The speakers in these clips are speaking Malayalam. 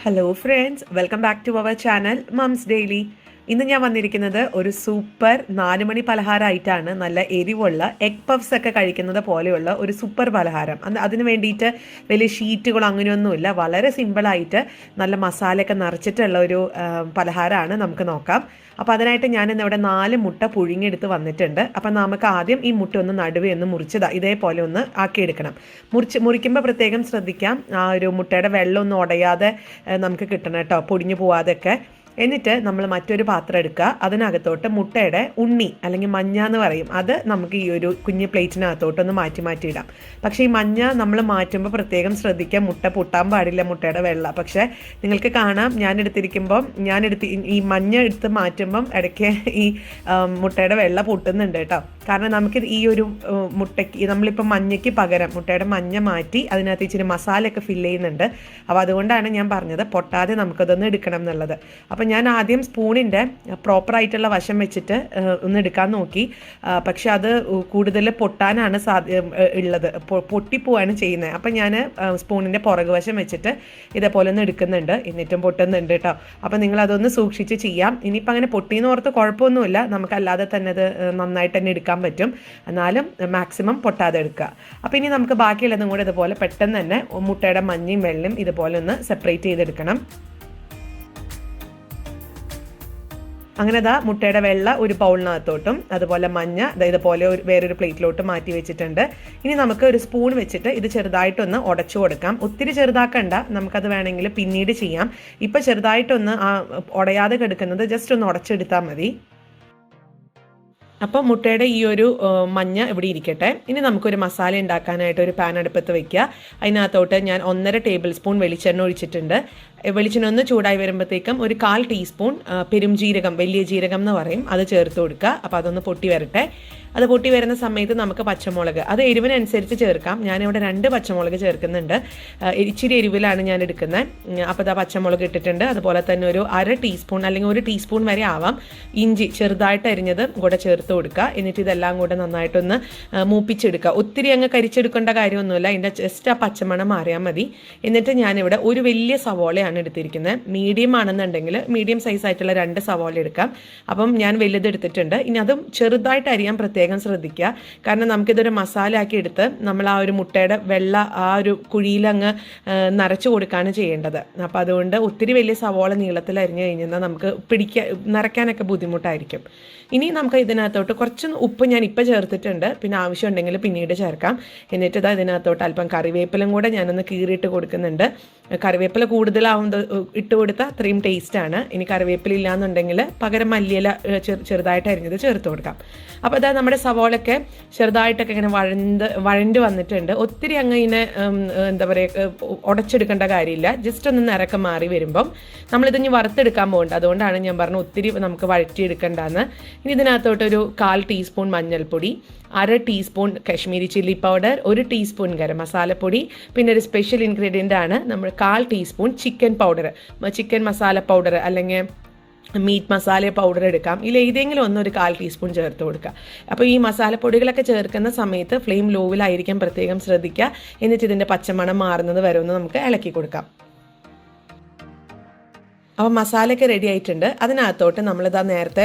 Hello friends, welcome back to our channel moms daily. ഇന്ന് ഞാൻ വന്നിരിക്കുന്നത് ഒരു സൂപ്പർ 4 മണി പലഹാരമായിട്ടാണ്. നല്ല എരിവുള്ള എഗ് പഫ്സ് ഒക്കെ കഴിക്കുന്നത് പോലെയുള്ള ഒരു സൂപ്പർ പലഹാരം. അതിന് വേണ്ടിയിട്ട് വലിയ ഷീറ്റുകളോ അങ്ങനെയൊന്നുമില്ല. വളരെ സിമ്പിളായിട്ട് നല്ല മസാലയൊക്കെ നിറച്ചിട്ടുള്ള ഒരു പലഹാരമാണ്. നമുക്ക് നോക്കാം. അപ്പോൾ അതിനായിട്ട് ഞാനിന്ന് ഇവിടെ 4 മുട്ട പുഴുങ്ങിയെടുത്ത് വന്നിട്ടുണ്ട്. അപ്പം നമുക്ക് ആദ്യം ഈ മുട്ട ഒന്ന് നടുവേ ഒന്ന് മുറിച്ചതാ ഇതേപോലെ ഒന്ന് ആക്കിയെടുക്കണം. മുറിക്കുമ്പോൾ പ്രത്യേകം ശ്രദ്ധിക്കാം, ആ ഒരു മുട്ടയുടെ വെള്ളം ഒന്നും ഉടയാതെ നമുക്ക് കിട്ടണം കേട്ടോ, പൊടിഞ്ഞു പോവാതെയൊക്കെ. എന്നിട്ട് നമ്മൾ മറ്റൊരു പാത്രം എടുക്കുക. അതിനകത്തോട്ട് മുട്ടയുടെ ഉണ്ണി അല്ലെങ്കിൽ മഞ്ഞ എന്ന് പറയും, അത് നമുക്ക് ഈ ഒരു കുഞ്ഞ് പ്ലേറ്റിനകത്തോട്ടൊന്ന് മാറ്റിയിടാം. പക്ഷേ ഈ മഞ്ഞ നമ്മൾ മാറ്റുമ്പോൾ പ്രത്യേകം ശ്രദ്ധിക്കുക, മുട്ട പൊട്ടാൻ പാടില്ല, മുട്ടയുടെ വെള്ള. പക്ഷേ നിങ്ങൾക്ക് കാണാം, ഈ മഞ്ഞ എടുത്ത് മാറ്റുമ്പം ഇടയ്ക്ക് ഈ മുട്ടയുടെ വെള്ള പൊട്ടുന്നുണ്ട് കേട്ടോ. കാരണം നമുക്ക് ഈ ഒരു മുട്ടയ്ക്ക് നമ്മളിപ്പോൾ മഞ്ഞയ്ക്ക് പകരം മുട്ടയുടെ മഞ്ഞ മാറ്റി അതിനകത്ത് ഇച്ചിരി മസാലയൊക്കെ ഫില്ല് ചെയ്യുന്നുണ്ട്. അപ്പോൾ അതുകൊണ്ടാണ് ഞാൻ പറഞ്ഞത് പൊട്ടാതെ നമുക്കതൊന്ന് എടുക്കണം എന്നുള്ളത്. അപ്പം ഞാൻ ആദ്യം സ്പൂണിൻ്റെ പ്രോപ്പറായിട്ടുള്ള വശം വെച്ചിട്ട് ഒന്ന് എടുക്കാൻ നോക്കി. പക്ഷെ അത് കൂടുതൽ പൊട്ടാനാണ് ഉള്ളത്, പൊട്ടിപ്പോവാണ് ചെയ്യുന്നത്. അപ്പം ഞാൻ സ്പൂണിൻ്റെ പുറകു വശം വെച്ചിട്ട് ഇതേപോലെ ഒന്ന് എടുക്കുന്നുണ്ട്. എന്നിട്ടും പൊട്ടുന്നുണ്ട് കേട്ടോ. അപ്പം നിങ്ങളതൊന്ന് സൂക്ഷിച്ച് ചെയ്യാം. ഇനിയിപ്പോൾ അങ്ങനെ പൊട്ടിയെന്ന് ഓർത്ത് കുഴപ്പമൊന്നുമില്ല, നമുക്കല്ലാതെ തന്നെ അത് നന്നായിട്ട് തന്നെ എടുക്കാൻ പറ്റും. എന്നാലും മാക്സിമം പൊട്ടാതെ എടുക്കുക. അപ്പോൾ ഇനി നമുക്ക് ബാക്കിയുള്ളതും കൂടെ ഇതുപോലെ പെട്ടെന്ന് തന്നെ മുട്ടയുടെ മഞ്ഞയും വെള്ളയും ഇതുപോലെ ഒന്ന് സെപ്പറേറ്റ് ചെയ്തെടുക്കണം. അങ്ങനെ മുട്ടയുടെ വെള്ള ഒരു ബൗളിനകത്തോട്ടും അതുപോലെ മഞ്ഞ ഇതുപോലെ വേറൊരു പ്ലേറ്റിലോട്ട് മാറ്റി വെച്ചിട്ടുണ്ട്. ഇനി നമുക്ക് ഒരു സ്പൂൺ വെച്ചിട്ട് ഇത് ചെറുതായിട്ടൊന്ന് ഉടച്ചു കൊടുക്കാം. ഒത്തിരി ചെറുതാക്കണ്ട, നമുക്കത് വേണമെങ്കിൽ പിന്നീട് ചെയ്യാം. ഇപ്പം ചെറുതായിട്ടൊന്ന് ഉടയാതെ കിടക്കുന്നത് ജസ്റ്റ് ഒന്ന് ഉടച്ചെടുത്താൽ മതി. അപ്പോൾ മുട്ടയുടെ ഈ ഒരു മഞ്ഞ ഇവിടെ ഇരിക്കട്ടെ. ഇനി നമുക്കൊരു മസാല ഉണ്ടാക്കാനായിട്ട് ഒരു പാൻ അടുപ്പത്ത് വയ്ക്കുക. അതിനകത്തോട്ട് ഞാൻ 1.5 ടേബിൾ സ്പൂൺ വെളിച്ചെണ്ണ ഒഴിച്ചിട്ടുണ്ട്. വെളിച്ചെണ്ണ ഒന്ന് ചൂടായി വരുമ്പോഴത്തേക്കും ഒരു 1/4 ടീസ്പൂൺ പെരുംജീരകം, വലിയ ജീരകം എന്ന് പറയും, അത് ചേർത്ത് കൊടുക്കുക. അപ്പോൾ അതൊന്ന് പൊട്ടി വരട്ടെ. അത് പൊട്ടി വരുന്ന സമയത്ത് നമുക്ക് പച്ചമുളക്, അത് എരിവിനനുസരിച്ച് ചേർക്കാം. ഞാനിവിടെ 2 പച്ചമുളക് ചേർക്കുന്നുണ്ട്. ഇച്ചിരി എരിവിലാണ് ഞാൻ എടുക്കുന്നത്. അപ്പോൾ അത് പച്ചമുളക് ഇട്ടിട്ടുണ്ട്. അതുപോലെ തന്നെ ഒരു 1/2 ടീസ്പൂൺ അല്ലെങ്കിൽ 1 ടീസ്പൂൺ വരെ ആവാം ഇഞ്ചി ചെറുതായിട്ട് അരിഞ്ഞത് കൂടെ ചേർത്ത് കൊടുക്കുക. എന്നിട്ട് ഇതെല്ലാം കൂടെ നന്നായിട്ടൊന്ന് മൂപ്പിച്ചെടുക്കുക. ഒത്തിരി അങ്ങ് കരിച്ചെടുക്കേണ്ട കാര്യമൊന്നുമില്ല, ഇതിൻ്റെ ജസ്റ്റ് ആ പച്ചമണം മാറിയാൽ മതി. എന്നിട്ട് ഞാനിവിടെ ഒരു വലിയ സവോളയാണ് എടുത്തിരിക്കുന്നത്. മീഡിയം ആണെന്നുണ്ടെങ്കിൽ മീഡിയം സൈസ് ആയിട്ടുള്ള 2 സവോള എടുക്കാം. അപ്പം ഞാൻ വലുത് എടുത്തിട്ടുണ്ട്. ഇനി അതും ചെറുതായിട്ട് അരിയാൻ പ്രത്യേകം ശ്രദ്ധിക്കുക. കാരണം നമുക്കിതൊരു മസാല ആക്കി എടുത്ത് നമ്മൾ ആ ഒരു മുട്ടയുടെ വെള്ള ആ ഒരു കുഴിയിലങ്ങ് നിറച്ചു കൊടുക്കുകയാണ് ചെയ്യേണ്ടത്. അപ്പോൾ അതുകൊണ്ട് ഒത്തിരി വലിയ സവോള നീളത്തിൽ അരിഞ്ഞു കഴിഞ്ഞാൽ നമുക്ക് നിറയ്ക്കാനൊക്കെ ബുദ്ധിമുട്ടായിരിക്കും. ഇനി നമുക്ക് ഇതിനകത്തോട്ട് കുറച്ച് ഉപ്പ് ഞാൻ ഇപ്പോൾ ചേർത്തിട്ടുണ്ട്, പിന്നെ ആവശ്യമുണ്ടെങ്കിൽ പിന്നീട് ചേർക്കാം. എന്നിട്ട് ഇതിനകത്തോട്ട് അല്പം കറിവേപ്പിലും കൂടെ ഞാനൊന്ന് കീറിയിട്ട് കൊടുക്കുന്നുണ്ട്. കറിവേപ്പില ഇട്ട് കൊടുത്താൽ അത്രയും ടേസ്റ്റാണ്. ഇനി കറിവേപ്പില ഇല്ലാന്നുണ്ടെങ്കിൽ പകരം മല്ലിയില ചെറുതായിട്ട് അരിഞ്ഞത് ചേർത്ത് കൊടുക്കാം. അപ്പോൾ അതായത് നമ്മുടെ സവോളൊക്കെ ചെറുതായിട്ടൊക്കെ ഇങ്ങനെ വഴണ്ട് വന്നിട്ടുണ്ട്. ഒത്തിരി അങ്ങ് ഇങ്ങനെ എന്താ പറയുക ഉടച്ചെടുക്കേണ്ട കാര്യമില്ല. ജസ്റ്റ് ഒന്ന് നിറക്കം മാറി വരുമ്പം നമ്മളിതിന് വറുത്തെടുക്കാൻ പോകണ്ട. അതുകൊണ്ടാണ് ഞാൻ പറഞ്ഞത് ഒത്തിരി നമുക്ക് വഴറ്റിയെടുക്കേണ്ടെന്ന്. ഇനി ഇതിനകത്തോട്ടൊരു 1/4 ടീസ്പൂൺ മഞ്ഞൾപ്പൊടി, 1/2 teaspoon Kashmiri chilli powder, 1 teaspoon garam മസാലപ്പൊടി, പിന്നെ ഒരു സ്പെഷ്യൽ ഇൻഗ്രീഡിയൻ്റ് ആണ് നമ്മൾ 1/4 ടീസ്പൂൺ ചിക്കൻ മസാല പൗഡർ അല്ലെങ്കിൽ മീറ്റ് മസാല പൗഡർ എടുക്കാം. ഇതിൽ ഏതെങ്കിലും ഒരു 1/4 ടീസ്പൂൺ ചേർത്ത് കൊടുക്കുക. അപ്പോൾ ഈ മസാലപ്പൊടികളൊക്കെ ചേർക്കുന്ന സമയത്ത് ഫ്ലെയിം ലോവിലായിരിക്കാൻ പ്രത്യേകം ശ്രദ്ധിക്കുക. എന്നിട്ട് ഇതിൻ്റെ പച്ചമണം മാറുന്നത് വരെ ഒന്ന് നമുക്ക് ഇളക്കി കൊടുക്കാം. അപ്പോൾ മസാലയൊക്കെ റെഡി ആയിട്ടുണ്ട്. അതിനകത്തോട്ട് നേരത്തെ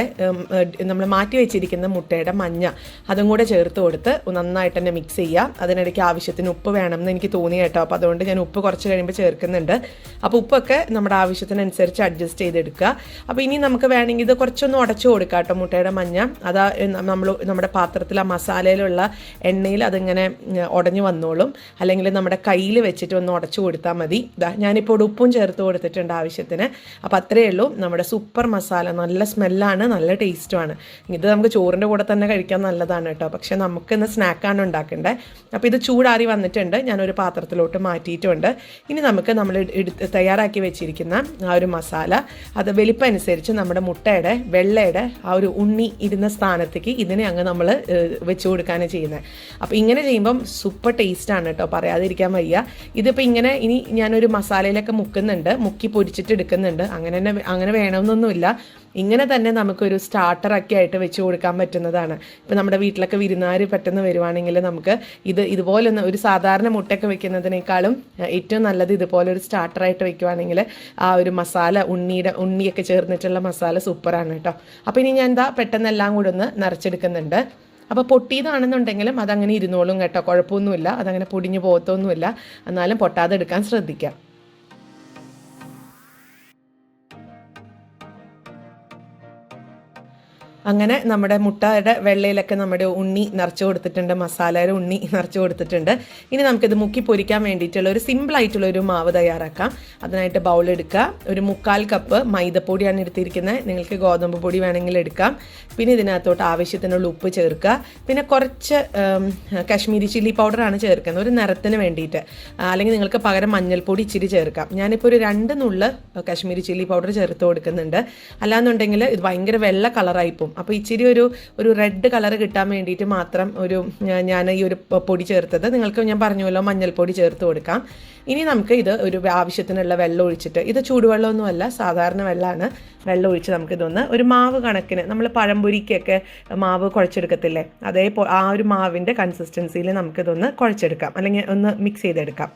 നമ്മൾ മാറ്റി വെച്ചിരിക്കുന്ന മുട്ടയുടെ മഞ്ഞ അതും കൂടെ ചേർത്ത് കൊടുത്ത് നന്നായിട്ട് തന്നെ മിക്സ് ചെയ്യുക. അതിനിടയ്ക്ക് ആവശ്യത്തിന് ഉപ്പ് വേണമെന്ന് എനിക്ക് തോന്നി കേട്ടോ. അപ്പോൾ അതുകൊണ്ട് ഞാൻ ഉപ്പ് കുറച്ച് കഴിയുമ്പോൾ ചേർക്കുന്നുണ്ട്. അപ്പോൾ ഉപ്പൊക്കെ നമ്മുടെ ആവശ്യത്തിനനുസരിച്ച് അഡ്ജസ്റ്റ് ചെയ്തെടുക്കുക. അപ്പോൾ ഇനി നമുക്ക് വേണമെങ്കിൽ ഇത് കുറച്ചൊന്ന് ഉടച്ചു കൊടുക്കുക കേട്ടോ, മുട്ടയുടെ മഞ്ഞ. അതാ നമ്മുടെ പാത്രത്തിൽ ആ മസാലയിലുള്ള എണ്ണയിൽ അതിങ്ങനെ ഉടഞ്ഞു വന്നോളും. അല്ലെങ്കിൽ നമ്മുടെ കയ്യിൽ വെച്ചിട്ട് ഒന്ന് ഉടച്ചു കൊടുത്താൽ മതി. ഞാനിപ്പോൾ ഉപ്പും ചേർത്ത് കൊടുത്തിട്ടുണ്ട് ആവശ്യത്തിന്. അപ്പോൾ അത്രയേ ഉള്ളൂ. നമ്മുടെ സൂപ്പർ മസാല, നല്ല സ്മെല്ലാണ്, നല്ല ടേസ്റ്റുമാണ്. ഇത് നമുക്ക് ചോറിൻ്റെ കൂടെ തന്നെ കഴിക്കാൻ നല്ലതാണ് കേട്ടോ. പക്ഷേ നമുക്കിന്ന് സ്നാക്കാണ് ഉണ്ടാക്കേണ്ടത്. അപ്പോൾ ഇത് ചൂടാറി വന്നിട്ടുണ്ട്, ഞാനൊരു പാത്രത്തിലോട്ട് മാറ്റിയിട്ടുണ്ട്. ഇനി നമുക്ക് നമ്മൾ തയ്യാറാക്കി വെച്ചിരിക്കുന്ന ആ ഒരു മസാല, അത് വലിപ്പം അനുസരിച്ച് നമ്മുടെ മുട്ടയുടെ വെള്ളയുടെ ആ ഒരു ഉണ്ണി ഇരുന്ന സ്ഥാനത്തേക്ക് ഇതിനെ അങ്ങ് നമ്മൾ വെച്ച് കൊടുക്കുകയാണ് ചെയ്യുന്നത്. അപ്പോൾ ഇങ്ങനെ ചെയ്യുമ്പം സൂപ്പർ ടേസ്റ്റാണ് കേട്ടോ, പറയാതിരിക്കാൻ വയ്യ. ഇതിപ്പോൾ ഇങ്ങനെ ഇനി ഞാനൊരു മസാലയിലൊക്കെ മുക്കി പൊരിച്ചിട്ട് എടുക്കുന്നുണ്ട്. അങ്ങനെ വേണമെന്നൊന്നുമില്ല. ഇങ്ങനെ തന്നെ നമുക്കൊരു സ്റ്റാർട്ടറൊക്കെ ആയിട്ട് വെച്ച് കൊടുക്കാൻ പറ്റുന്നതാണ്. ഇപ്പം നമ്മുടെ വീട്ടിലൊക്കെ വിരുന്നുകാർ പെട്ടെന്ന് വരുവാണെങ്കിൽ നമുക്ക് ഇതുപോലെ ഒരു സാധാരണ മുട്ടയൊക്കെ വെക്കുന്നതിനേക്കാളും ഏറ്റവും നല്ലത് ഇതുപോലെ ഒരു സ്റ്റാർട്ടറായിട്ട് വെക്കുവാണെങ്കിൽ ആ ഒരു മസാല ഉണ്ണിയൊക്കെ ചേർന്നിട്ടുള്ള മസാല സൂപ്പറാണ് കേട്ടോ. അപ്പോൾ ഇനി ഞാൻ പെട്ടെന്ന് എല്ലാം കൂടെ ഒന്ന് നിറച്ചെടുക്കുന്നുണ്ട്. അപ്പോൾ പൊട്ടിയതാണെന്നുണ്ടെങ്കിലും അതങ്ങനെ ഇരുന്നോളും കേട്ടോ, കുഴപ്പമൊന്നുമില്ല. അതങ്ങനെ പൊടിഞ്ഞു പോകത്തൊന്നുമില്ല. എന്നാലും പൊട്ടാതെ എടുക്കാൻ ശ്രദ്ധിക്കാം. അങ്ങനെ നമ്മുടെ മുട്ടയുടെ വെള്ളയിലൊക്കെ നമ്മുടെ ഉണ്ണി നിറച്ച് കൊടുത്തിട്ടുണ്ട്, മസാലയുടെ ഉണ്ണി നിറച്ച് കൊടുത്തിട്ടുണ്ട്. ഇനി നമുക്കിത് മുക്കി പൊരിക്കാൻ വേണ്ടിയിട്ടുള്ള ഒരു സിമ്പിളായിട്ടുള്ള ഒരു മാവ് തയ്യാറാക്കാം. അതിനായിട്ട് ബൗൾ എടുക്കുക. ഒരു 1/4 കപ്പ് മൈദപ്പൊടിയാണ് എടുത്തിരിക്കുന്നത്. നിങ്ങൾക്ക് ഗോതമ്പ് പൊടി വേണമെങ്കിൽ എടുക്കാം. പിന്നെ ഇതിനകത്തോട്ട് ആവശ്യത്തിനുള്ള ഉപ്പ് ചേർക്കുക. പിന്നെ കുറച്ച് കാശ്മീരി ചില്ലി പൗഡറാണ് ചേർക്കുന്നത്, ഒരു നിറത്തിന് വേണ്ടിയിട്ട്. അല്ലെങ്കിൽ നിങ്ങൾക്ക് പകരം മഞ്ഞൾപ്പൊടി ഇച്ചിരി ചേർക്കാം. ഞാനിപ്പോൾ ഒരു 2 നുള്ള് കാശ്മീരി ചില്ലി പൗഡർ ചേർത്ത് കൊടുക്കുന്നുണ്ട്. അല്ലാന്നുണ്ടെങ്കിൽ ഇത് ഭയങ്കര വെള്ള കളറായിപ്പോവും. അപ്പോൾ ഇച്ചിരി ഒരു റെഡ് കളർ കിട്ടാൻ വേണ്ടിയിട്ട് മാത്രം ഞാൻ ഈ ഒരു പൊടി ചേർത്തത്. നിങ്ങൾക്ക് ഞാൻ പറഞ്ഞല്ലോ മഞ്ഞൾപ്പൊടി ചേർത്ത് കൊടുക്കാം. ഇനി നമുക്ക് ഇത് ഒരു ആവശ്യത്തിനുള്ള വെള്ളം ഒഴിച്ചിട്ട്, ഇത് ചൂടുവെള്ളമൊന്നുമല്ല, സാധാരണ വെള്ളമാണ്. വെള്ളം ഒഴിച്ച് നമുക്കിതൊന്ന് ഒരു മാവ് കണക്കിന്, നമ്മൾ പഴംപൊരിക്കൊക്കെ മാവ് കുഴച്ചെടുക്കത്തില്ലേ, അതേപോലെ ആ ഒരു മാവിൻ്റെ കൺസിസ്റ്റൻസിയിൽ നമുക്കിതൊന്ന് കുഴച്ചെടുക്കാം, അല്ലെങ്കിൽ ഒന്ന് മിക്സ് ചെയ്തെടുക്കാം.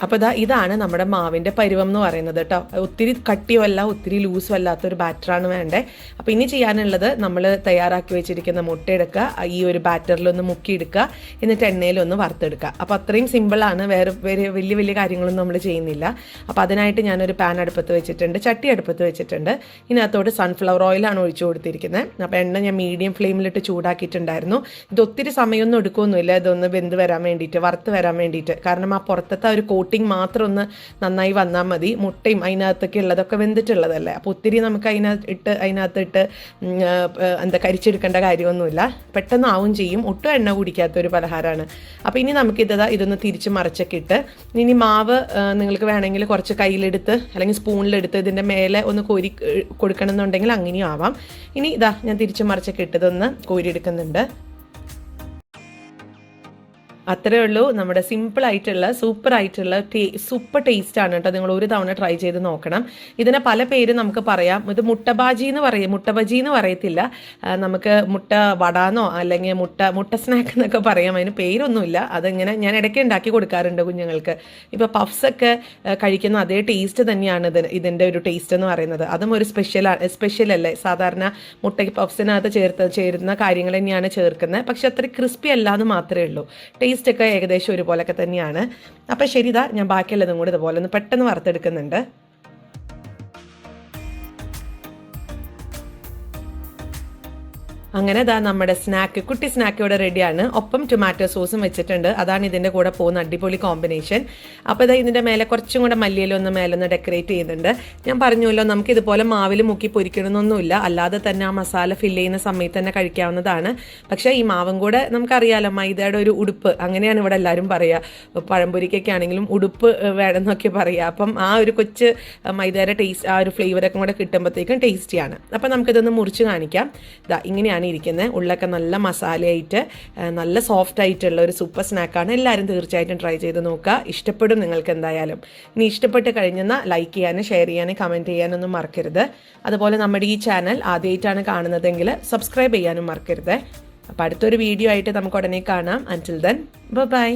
അപ്പോൾ ഇതാണ് നമ്മുടെ മാവിൻ്റെ പരുവം എന്ന് പറയുന്നത് കേട്ടോ. ഒത്തിരി കട്ടിയുമല്ല ഒത്തിരി ലൂസും അല്ലാത്തൊരു ബാറ്ററാണ് വേണ്ടത്. അപ്പോൾ ഇനി ചെയ്യാനുള്ളത്, നമ്മൾ തയ്യാറാക്കി വെച്ചിരിക്കുന്ന മുട്ട എടുക്കുക, ഈ ഒരു ബാറ്ററിലൊന്ന് മുക്കിയെടുക്കുക, എന്നിട്ട് എണ്ണയിലൊന്ന് വറുത്തെടുക്കുക. അപ്പോൾ അത്രയും സിമ്പിളാണ്, വേറെ വലിയ കാര്യങ്ങളൊന്നും നമ്മൾ ചെയ്യുന്നില്ല. അപ്പോൾ അതിനായിട്ട് ഞാനൊരു പാൻ അടുപ്പത്ത് വെച്ചിട്ടുണ്ട്, ചട്ടി അടുപ്പത്ത് വെച്ചിട്ടുണ്ട്. ഇതിനകത്തോട്ട് സൺഫ്ലവർ ഓയിലാണ് ഒഴിച്ചു കൊടുത്തിരിക്കുന്നത്. അപ്പോൾ എണ്ണ ഞാൻ മീഡിയം ഫ്ലെയിമിലിട്ട് ചൂടാക്കിയിട്ടുണ്ടായിരുന്നു. ഇത് ഒത്തിരി സമയമൊന്നും എടുക്കുകയൊന്നുമില്ല, ഇതൊന്ന് വെന്ത് വരാൻ വേണ്ടിയിട്ട്, വറുത്ത് വരാൻ വേണ്ടിയിട്ട്. കാരണം ആ പുറത്തത്തെ ഒരു കോട്ടിങ് മാത്രം ഒന്ന് നന്നായി വന്നാൽ മതി. മുട്ടയും അതിനകത്തൊക്കെ ഉള്ളതൊക്കെ വെന്തിട്ടുള്ളതല്ലേ, അപ്പോൾ ഒത്തിരി നമുക്ക് അതിനകത്തിട്ട് കരിച്ചെടുക്കേണ്ട കാര്യമൊന്നുമില്ല. പെട്ടെന്ന് ആവും ചെയ്യും. ഒട്ടും എണ്ണ കുടിക്കാത്തൊരു പലഹാരമാണ്. അപ്പോൾ ഇനി ഇതൊന്ന് തിരിച്ച് മറിച്ചൊക്കെ ഇട്ട്, ഇനി മാവ് നിങ്ങൾക്ക് വേണമെങ്കിൽ കുറച്ച് കയ്യിലെടുത്ത് അല്ലെങ്കിൽ സ്പൂണിലെടുത്ത് ഇതിൻ്റെ മേലെ ഒന്ന് കോരി കൊടുക്കണമെന്നുണ്ടെങ്കിൽ അങ്ങനെയും ആവാം. ഇനി ഞാൻ തിരിച്ച് മറിച്ചൊക്കെ ഇട്ടതൊന്ന് കോരിയെടുക്കുന്നുണ്ട്. അത്രേ ഉള്ളൂ. നമ്മുടെ സിമ്പിളായിട്ടുള്ള സൂപ്പറായിട്ടുള്ള സൂപ്പർ ടേസ്റ്റാണ് കേട്ടോ. നിങ്ങൾ ഒരു തവണ ട്രൈ ചെയ്ത് നോക്കണം. ഇതിനെ പല പേര് നമുക്ക് പറയാം. ഇത് മുട്ട ബജി എന്ന് പറയത്തില്ല. നമുക്ക് മുട്ട വടാന്നോ അല്ലെങ്കിൽ മുട്ട സ്നാക്ക് എന്നൊക്കെ പറയാം. അതിന് പേരൊന്നുമില്ല. അതിങ്ങനെ ഞാൻ ഇടയ്ക്ക് ഉണ്ടാക്കി കൊടുക്കാറുണ്ട് കുഞ്ഞുങ്ങൾക്ക്. ഇപ്പോൾ പഫ്സൊക്കെ കഴിക്കുന്ന അതേ ടേസ്റ്റ് തന്നെയാണ് ഇതിൻ്റെ ഒരു ടേസ്റ്റ് എന്ന് പറയുന്നത്. അതും ഒരു സ്പെഷ്യലല്ലേ. സാധാരണ മുട്ടയ്ക്ക് പഫ്സിനകത്ത് ചേരുന്ന കാര്യങ്ങൾ തന്നെയാണ് ചേർക്കുന്നത്. പക്ഷെ അത്ര ക്രിസ്പി അല്ല എന്ന് മാത്രമേ ഉള്ളൂ. ടേസ്റ്റൊക്കെ ഏകദേശം ഒരുപോലൊക്കെ തന്നെയാണ്. അപ്പം ശരി, ഞാൻ ബാക്കിയുള്ളതും കൂടി ഇതുപോലെ ഒന്ന് പെട്ടെന്ന് വറുത്തെടുക്കുന്നുണ്ട്. അങ്ങനെ നമ്മുടെ കുട്ടി സ്നാക്ക് ഇവിടെ റെഡിയാണ്. ഒപ്പം ടൊമാറ്റോ സോസും വെച്ചിട്ടുണ്ട്. അതാണ് ഇതിൻ്റെ കൂടെ പോകുന്ന അടിപൊളി കോമ്പിനേഷൻ. അപ്പോൾ ഇതിൻ്റെ മേലെ കുറച്ചും കൂടെ മല്ലിയിലൊന്ന് മേലൊന്ന് ഡെക്കറേറ്റ് ചെയ്യുന്നുണ്ട്. ഞാൻ പറഞ്ഞല്ലോ, നമുക്ക് ഇതുപോലെ മാവിൽ മുക്കി പൊരിക്കണമെന്നൊന്നുമില്ല. അല്ലാതെ തന്നെ ആ മസാല ഫില്ല് ചെയ്യുന്ന സമയത്ത് തന്നെ കഴിക്കാവുന്നതാണ്. പക്ഷേ ഈ മാവും കൂടെ നമുക്കറിയാലോ, മൈദയുടെ ഒരു ഉടുപ്പ്, അങ്ങനെയാണ് ഇവിടെ എല്ലാവരും പറയുക. പഴംപൊരിക്കൊക്കെ ആണെങ്കിലും ഉടുപ്പ് വേണമെന്നൊക്കെ പറയുക. അപ്പം ആ ഒരു കൊച്ച് മൈദയുടെ ടേസ്റ്റ്, ആ ഒരു ഫ്ലേവറൊക്കെ കൂടെ കിട്ടുമ്പോഴത്തേക്കും ടേസ്റ്റിയാണ്. അപ്പം നമുക്കിതൊന്ന് മുറിച്ച് കാണിക്കാം. ഇങ്ങനെയാണ് ഇരിക്കുന്നത്. ഉള്ളൊക്കെ നല്ല മസാലയായിട്ട് നല്ല സോഫ്റ്റ് ആയിട്ടുള്ള ഒരു സൂപ്പർ സ്നാക്കാണ്. എല്ലാവരും തീർച്ചയായിട്ടും ട്രൈ ചെയ്ത് നോക്കുക. ഇഷ്ടപ്പെടും നിങ്ങൾക്ക് എന്തായാലും. ഇനി ഇഷ്ടപ്പെട്ട് കഴിഞ്ഞെന്നാൽ ലൈക്ക് ചെയ്യാനും ഷെയർ ചെയ്യാനും കമൻറ്റ് ചെയ്യാനൊന്നും മറക്കരുത്. അതുപോലെ നമ്മുടെ ഈ ചാനൽ ആദ്യമായിട്ടാണ് കാണുന്നതെങ്കിൽ സബ്സ്ക്രൈബ് ചെയ്യാനും മറക്കരുത്. അപ്പോൾ അടുത്തൊരു വീഡിയോ ആയിട്ട് നമുക്ക് ഉടനെ കാണാം. അൻറ്റിൽ ദെൻ ബൈ.